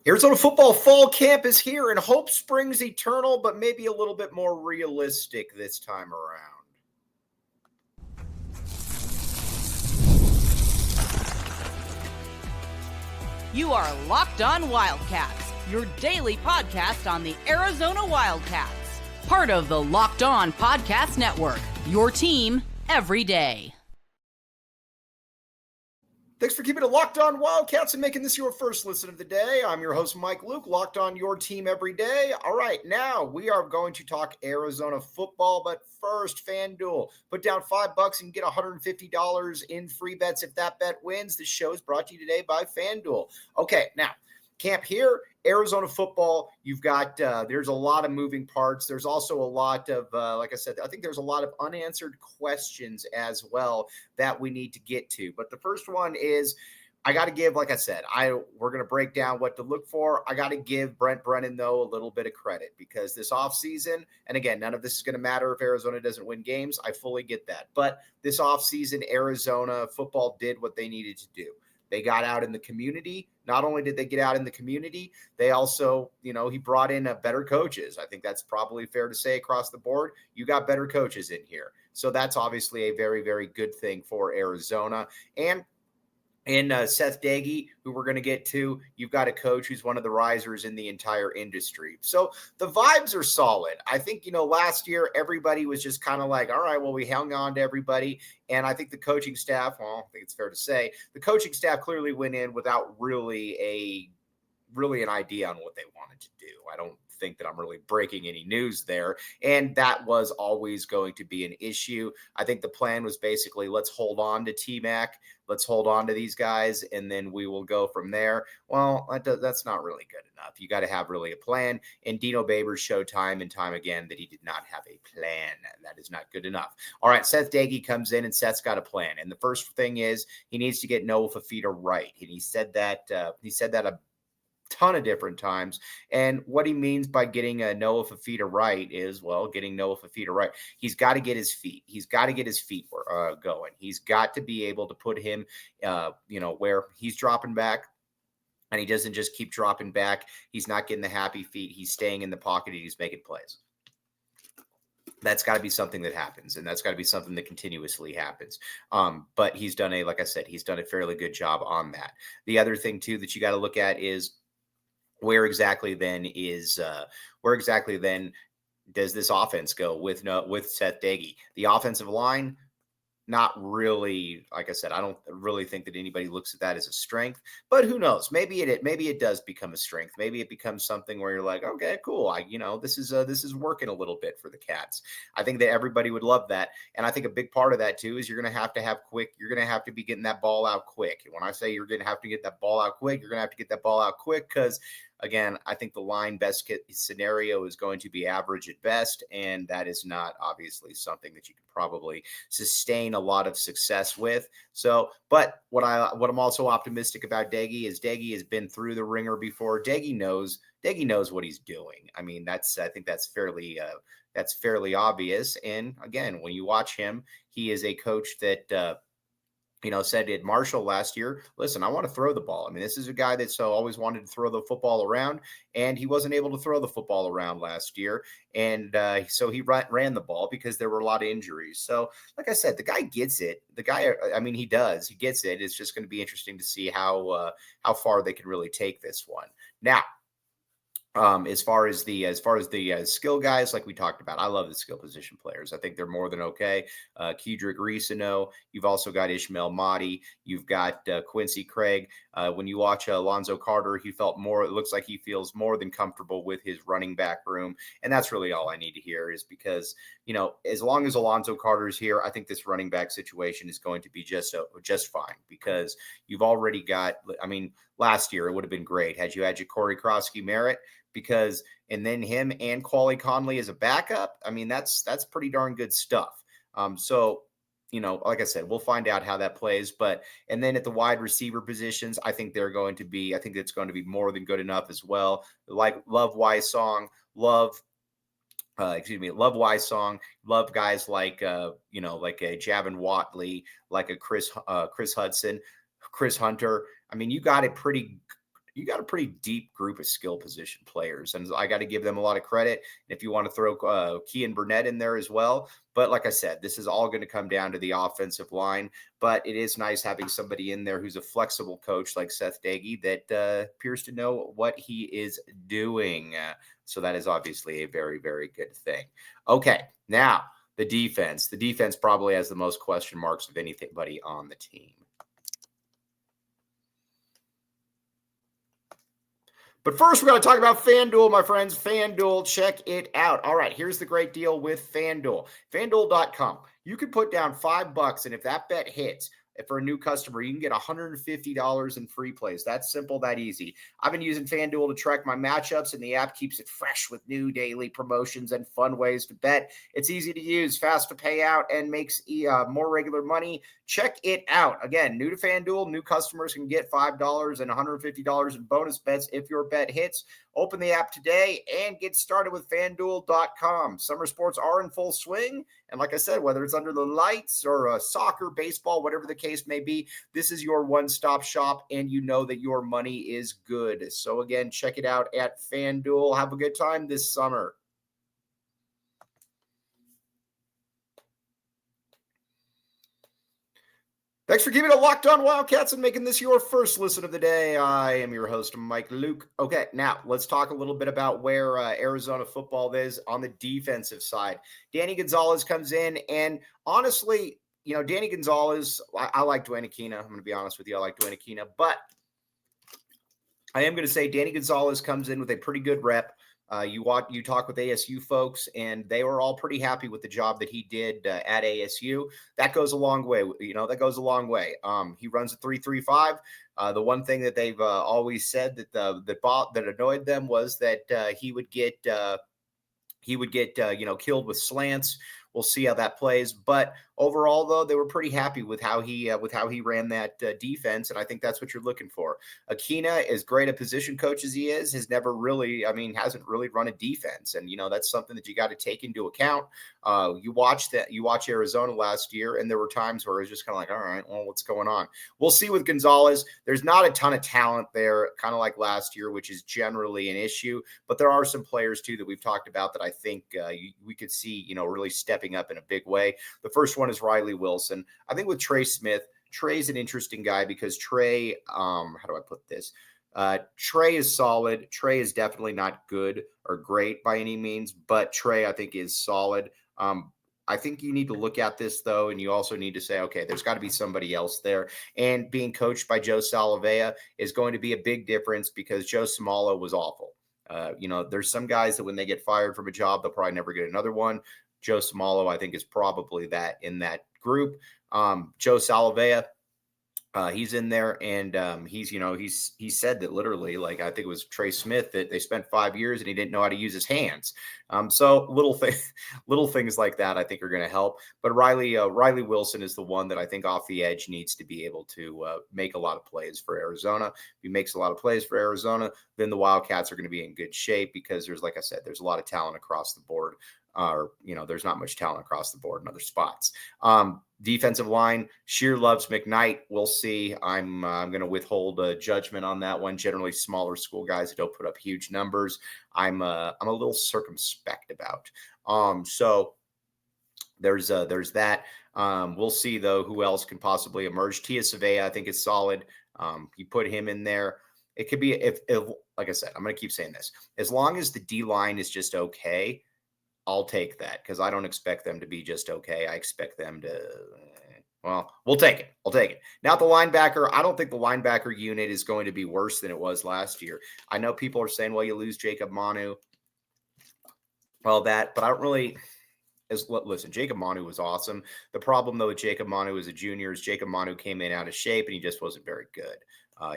Arizona football fall camp is here, and hope springs eternal, but maybe a little bit more realistic this time around. You are Locked On Wildcats, your daily podcast on the Arizona Wildcats. Part of the Locked On Podcast Network, your team every day. Thanks for keeping it Locked On Wildcats and making this your first listen of the day. I'm your host, Mike Luke, Locked On your team every day. All right, now we are going to talk Arizona football, but first, FanDuel. Put down $5 and get $150 in free bets if that bet wins. This show is brought to you today by FanDuel. Okay, now, camp here, Arizona football, you've got, there's a lot of moving parts. There's also a lot of, like I said, I think there's a lot of unanswered questions as well that we need to get to. But the first one is, I got to give, like I said, we're going to break down what to look for. I got to give Brennan, though, a little bit of credit because this offseason, and again, none of this is going to matter if Arizona doesn't win games. I fully get that. But this offseason, Arizona football did what they needed to do. They got out in the community. Not only did they get out in the community, they also, he brought in better coaches. I think that's probably fair to say across the board. You got better coaches in here. So that's obviously a very, very good thing for Arizona. And Seth Doege, who we're going to get to, you've got a coach who's one of the risers in the entire industry. So the vibes are solid. I think, last year, everybody was just kind of like, all right, well, we hung on to everybody. And I think the coaching staff, I think it's fair to say, the coaching staff clearly went in without really an idea on what they wanted to do. I don't think that I'm really breaking any news there. And that was always going to be an issue. I think the plan was basically, let's hold on to T-Mac. Let's hold on to these guys, and then we will go from there. Well, that's not really good enough. You got to have really a plan. And Dino Babers showed time and time again that he did not have a plan. That is not good enough. All right, Seth Doege comes in, and Seth's got a plan. And the first thing is he needs to get Noah Fitita right. And he said that a ton of different times. And what he means by getting Noah Fitita right is, getting Noah Fitita right. He's got to get his feet. He's got to get his feet going. He's got to be able to put him, where he's dropping back. And he doesn't just keep dropping back. He's not getting the happy feet. He's staying in the pocket and he's making plays. That's got to be something that happens, and that's got to be something that continuously happens. But he's done he's done a fairly good job on that. The other thing too that you got to look at is where exactly then does this offense go with Seth Doege? The offensive line, not really. Like I said, I don't really think that anybody looks at that as a strength, but who knows? Maybe it does become a strength. Maybe it becomes something where you're like, okay, cool. This is working a little bit for the Cats. I think that everybody would love that. And I think a big part of that too is you're going to have to be getting that ball out quick. And when I say you're going to have to get that ball out quick, you're going to have to get that ball out quick because, again, I think the line best scenario is going to be average at best, and that is not obviously something that you can probably sustain a lot of success with. So, but what I'm also optimistic about Doege is Doege has been through the ringer before. Doege knows what he's doing. I mean, I think that's fairly obvious. And again, when you watch him, he is a coach that said at Marshall last year, listen, I want to throw the ball. I mean, this is a guy that's always wanted to throw the football around, and he wasn't able to throw the football around last year. And so he ran the ball because there were a lot of injuries. So like I said, the guy gets it. He does. He gets it. It's just going to be interesting to see how far they can really take this one. Now, as far as the skill guys, like we talked about, I love the skill position players. I think they're more than okay. Kedrick Reesano, you've also got Ishmael Mahdi, you've got Quincy Craig. When you watch Alonzo Carter, it looks like he feels more than comfortable with his running back room. And that's really all I need to hear is because, as long as Alonzo Carter's here, I think this running back situation is going to be just fine because you've already got, last year it would have been great had you had Corey Krosky-Merritt and then him and Quali Conley as a backup. I mean, that's pretty darn good stuff. So, like I said, we'll find out how that plays. And then at the wide receiver positions, I think it's going to be more than good enough as well. Like love Wysong, love Wysong, love guys like a Javin Watley, like a Chris Hudson, Chris Hunter. I mean, you got a pretty you got a pretty deep group of skill position players, and I got to give them a lot of credit. And if you want to throw Key and Burnett in there as well, but like I said, this is all going to come down to the offensive line. But it is nice having somebody in there who's a flexible coach like Seth Doege that appears to know what he is doing. So that is obviously a very, very good thing. Okay, now the defense. The defense probably has the most question marks of anybody on the team. But first, we're going to talk about FanDuel, my friends. FanDuel, check it out. All right, here's the great deal with FanDuel. FanDuel.com. You can put down $5, and if that bet hits, for a new customer, you can get $150 in free plays. That's simple, that easy. I've been using FanDuel to track my matchups, and the app keeps it fresh with new daily promotions and fun ways to bet. It's easy to use, fast to pay out, and makes more regular money. Check it out. Again, new to FanDuel, new customers can get $5 and $150 in bonus bets if your bet hits. Open the app today and get started with FanDuel.com. Summer sports are in full swing. And like I said, whether it's under the lights or soccer, baseball, whatever the case may be, this is your one-stop shop, and you know that your money is good. So again, check it out at FanDuel. Have a good time this summer. Thanks for keeping it Locked On Wildcats and making this your first listen of the day. I am your host, Mike Luke. Okay, now let's talk a little bit about where Arizona football is on the defensive side. Danny Gonzalez comes in, and honestly, you know, Danny Gonzalez, I like Dwayne Aquina. I'm going to be honest with you. I like Dwayne Aquina, but I am going to say Danny Gonzalez comes in with a pretty good rep. You talk with ASU folks, and they were all pretty happy with the job that he did at ASU. That goes a long way. You know, that goes a long way. He runs a 3.35. The one thing that they've always said that annoyed them was that he would get killed with slants. We'll see how that plays. But overall, though, they were pretty happy with how he ran that defense, and I think that's what you're looking for. Aquina, as great a position coach as he is, hasn't really run a defense, and that's something that you got to take into account. You watch Arizona last year, and there were times where it was just kind of like, all right, well, what's going on? We'll see with Gonzalez. There's not a ton of talent there, kind of like last year, which is generally an issue. But there are some players too that we've talked about that I think we could see, really stepping up in a big way. The first one is Riley Wilson. I think with Trey Smith, Trey's an interesting guy because Trey, how do I put this? Trey is solid. Trey is definitely not good or great by any means, but Trey, I think, is solid. I think you need to look at this, though, and you also need to say, okay, there's got to be somebody else there. And being coached by Joe Salavea is going to be a big difference because Joe Samalo was awful. There's some guys that when they get fired from a job, they'll probably never get another one. Joe Samalo, I think, is probably that in that group. Joe Salavea, he's in there, and he said that literally, like, I think it was Trey Smith, that they spent 5 years and he didn't know how to use his hands. So little things like that I think are going to help. But Riley Wilson is the one that I think off the edge needs to be able to make a lot of plays for Arizona. If he makes a lot of plays for Arizona, then the Wildcats are going to be in good shape because there's a lot of talent across the board. There's not much talent across the board in other spots. Defensive line, Shear loves McKnight. We'll see. I'm going to withhold judgment on that one. Generally, smaller school guys that don't put up huge numbers, I'm a little circumspect about. So there's that. We'll see though who else can possibly emerge. Tia Savea, I think, is solid. You put him in there. It could be if like I said, I'm going to keep saying this. As long as the D line is just okay, I'll take that because I don't expect them to be just okay. I expect them to, we'll take it. I'll take it. Now, the linebacker, I don't think the linebacker unit is going to be worse than it was last year. I know people are saying, well, you lose Jacob Manu. But I don't really, listen, Jacob Manu was awesome. The problem, though, with Jacob Manu as a junior is Jacob Manu came in out of shape and he just wasn't very good.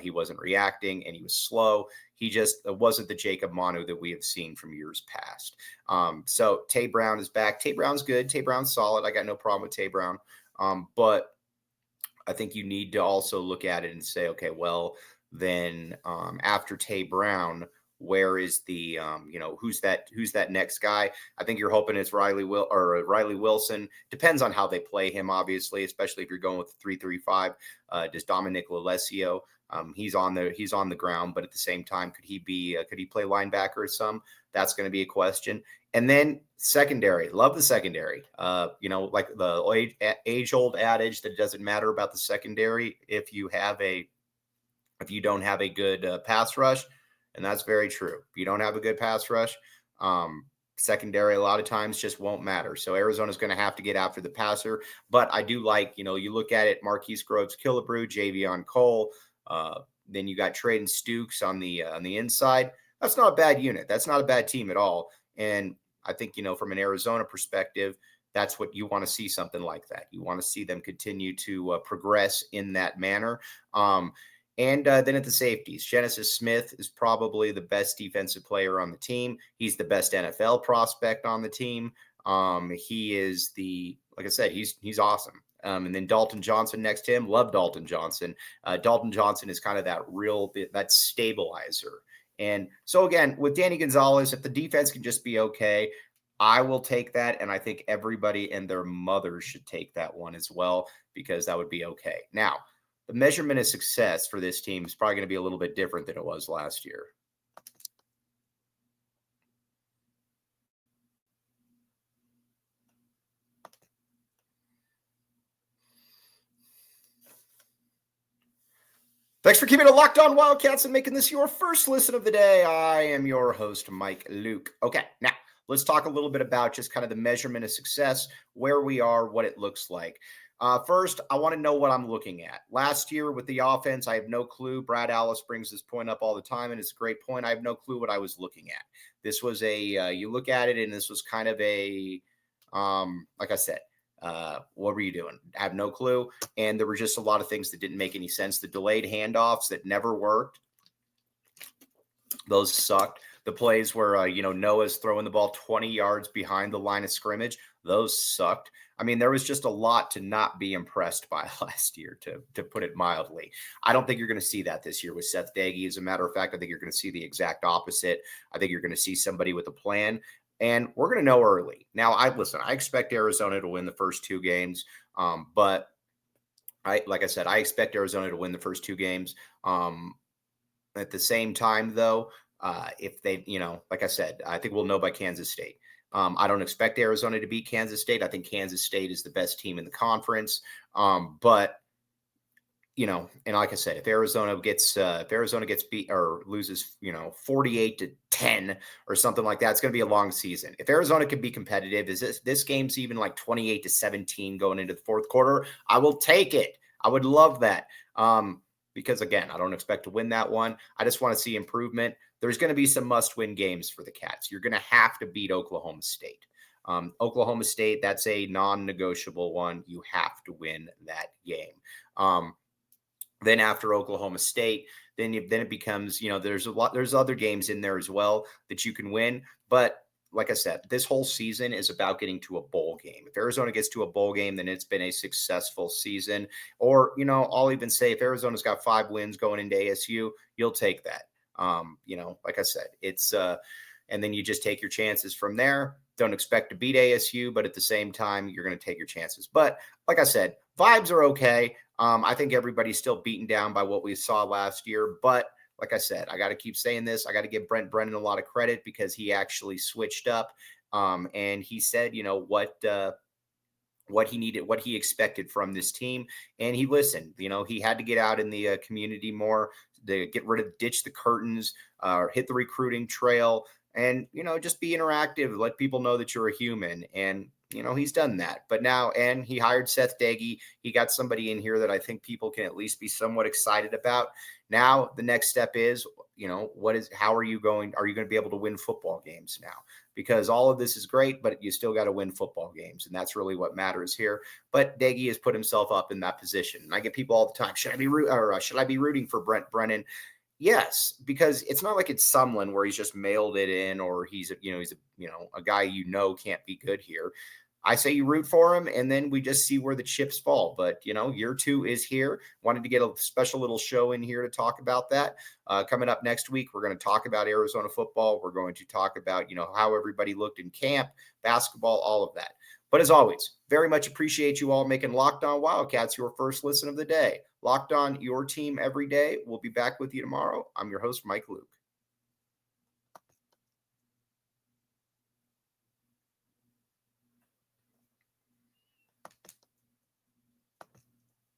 He wasn't reacting and he was slow. He just wasn't the Jacob Manu that we have seen from years past. So Tay Brown is back. Tay Brown's good. Tay Brown's solid. I got no problem with Tay Brown. But I think you need to also look at it and say, okay, well, then after Tay Brown, where is the, who's that next guy? I think you're hoping it's Riley Wilson. Depends on how they play him, obviously, especially if you're going with the 3-3-5. Does Dominic Lalesio He's on the ground, but at the same time, could he play linebacker or some? That's going to be a question. And then secondary, love the secondary. Like the age-old adage that it doesn't matter about the secondary if you don't have a good pass rush, and that's very true. If you don't have a good pass rush, secondary a lot of times just won't matter. So Arizona's going to have to get after the passer. But I do like, you look at it, Marquise Groves-Killebrew, Javion Cole, then you got Traden Stukes on the inside. That's not a bad unit. That's not a bad team at all. And I think, from an Arizona perspective, that's what you want to see, something like that. You want to see them continue to progress in that manner. And then at the safeties, Genesis Smith is probably the best defensive player on the team. He's the best NFL prospect on the team. He is like I said, he's awesome. And then Dalton Johnson next to him. Love Dalton Johnson. Dalton Johnson is kind of that stabilizer. And so again, with Danny Gonzalez, if the defense can just be okay, I will take that. And I think everybody and their mothers should take that one as well, because that would be okay. Now, the measurement of success for this team is probably going to be a little bit different than it was last year. Thanks for keeping it locked on Wildcats and making this your first listen of the day. I am your host, Mike Luke. Okay, now let's talk a little bit about just kind of the measurement of success, where we are, what it looks like. First, I want to know what I'm looking at. Last year with the offense, I have no clue. Brad Allis brings this point up all the time, and it's a great point. I have no clue what I was looking at. This was you look at it, and this was kind of like I said, what were you doing? I have no clue. And there were just a lot of things that didn't make any sense. The delayed handoffs that never worked, those sucked. The plays where, Noah's throwing the ball 20 yards behind the line of scrimmage, those sucked. I mean, there was just a lot to not be impressed by last year, to put it mildly. I don't think you're going to see that this year with Seth Doege. As a matter of fact, I think you're going to see the exact opposite. I think you're going to see somebody with a plan, and we're going to know early. Now, I expect Arizona to win the first two games, but like I said, I expect Arizona to win the first two games. At the same time, though, if they, like I said, I think we'll know by Kansas State. I don't expect Arizona to beat Kansas State. I think Kansas State is the best team in the conference. But, and like I said, if Arizona gets beat or loses, 48-10 or something like that, it's going to be a long season. If Arizona can be competitive, is this game's even like 28-17 going into the fourth quarter, I will take it. I would love that. Because again, I don't expect to win that one. I just want to see improvement. There's going to be some must-win games for the Cats. You're going to have to beat Oklahoma State. Oklahoma State, that's a non-negotiable one. You have to win that game. Then after Oklahoma State, then it becomes, there's other games in there as well that you can win. But like I said, this whole season is about getting to a bowl game. If Arizona gets to a bowl game, then it's been a successful season. Or, I'll even say if Arizona's got 5 wins going into ASU, you'll take that. Like I said, it's and then you just take your chances from there. Don't expect to beat ASU, but at the same time, you're going to take your chances. But like I said, vibes are okay. I think everybody's still beaten down by what we saw last year, but like I said, I got to keep saying this. I got to give Brennan a lot of credit because he actually switched up. And he said, what he needed, what he expected from this team. And he listened. He had to get out in the community more, to ditch the curtains, hit the recruiting trail, and, just be interactive, let people know that you're a human. And, he's done that. But now, and he hired Seth Doege. He got somebody in here that I think people can at least be somewhat excited about. Now, the next step is, how are you going to be able to win football games now? Because all of this is great, but you still got to win football games. And that's really what matters here. But Doege has put himself up in that position. And I get people all the time, should I be rooting for Brennan? Yes, because it's not like it's Sumlin where he's just mailed it in, or he's a guy can't be good here. I say you root for him, and then we just see where the chips fall. But, year 2 is here. Wanted to get a special little show in here to talk about that. Coming up next week, we're going to talk about Arizona football. We're going to talk about, how everybody looked in camp, basketball, all of that. But as always, very much appreciate you all making Locked On Wildcats your first listen of the day. Locked On, your team every day. We'll be back with you tomorrow. I'm your host, Mike Luke.